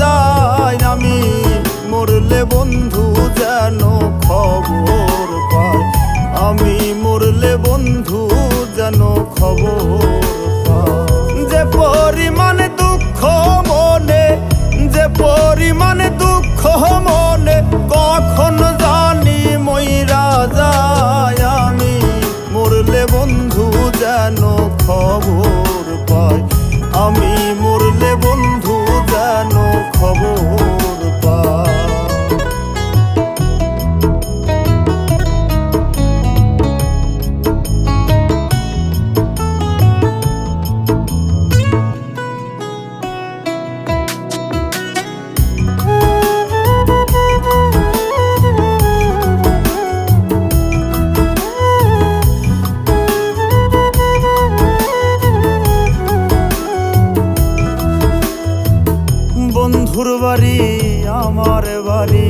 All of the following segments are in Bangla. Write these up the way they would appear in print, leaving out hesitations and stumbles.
যায়। আমি মরলে বন্ধু যেন খবর পায়, আমি মরলে বন্ধু যেন খবর পায়। যে পরিমাণে দুঃখ মনে, যে পরিমাণে দুঃখ মনে কখন জানি মইরা যায়। আমি মরলে বন্ধু যেন খবর পায়, আমি মরলে বন্ধু যেন খবর পায়। বন্ধুর বাড়ি আমার বাড়ি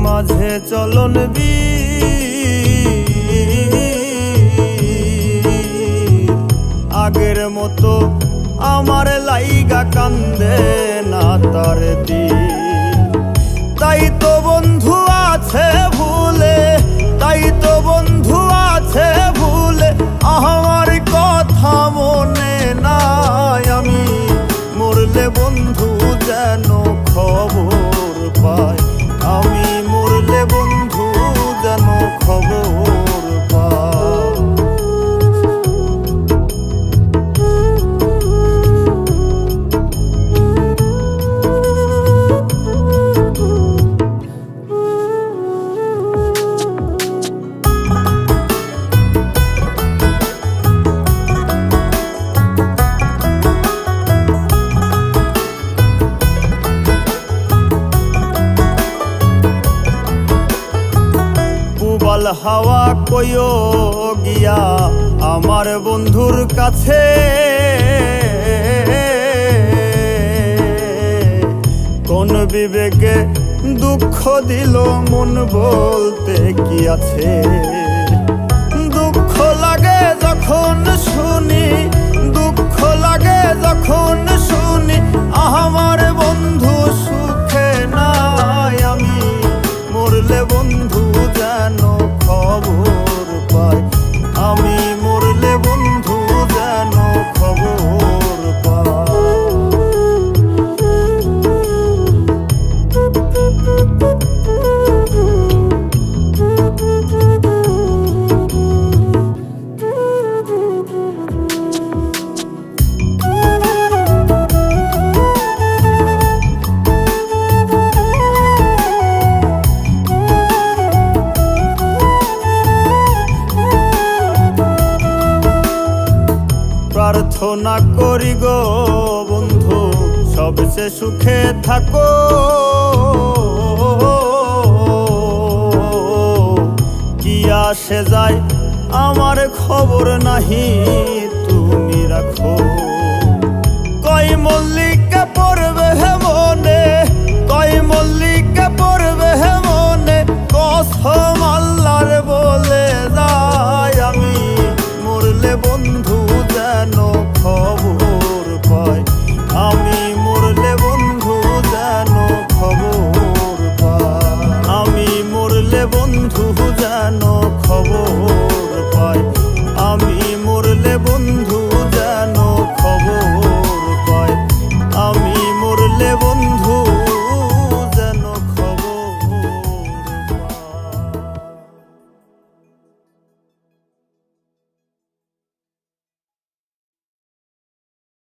মাঝে চলন আগের মতো আমার লাইগা কান্দে না তার দিন। তাই তো বন্ধু আছে ভুলে, তাই তো বন্ধু আছে ভুলে আমার কথা মনে নাই। আমি মরলে বন্ধু যেন খবর পায়, আমি মরলে বন্ধু যেন খবর পায়। হাওয়া কইও গিয়া আমার বন্ধুর কাছে, কোন বিবেকে দুঃখ দিল মন বলতে কি আছে। দুঃখ লাগে যখন শুনি, দুঃখ লাগে যখন শুনি আমার বন্ধু সুখে নাই। আমি মরলে বন্ধু যেন খবর পায়, আমি মরলে বন্ধু যেন খবর পায়। প্রার্থনা করি গো বন্ধু সবচেয়ে সুখে থাকো। কি আসে যায় আমার খবর নাহি তুমি রাখো। কই মল্লিক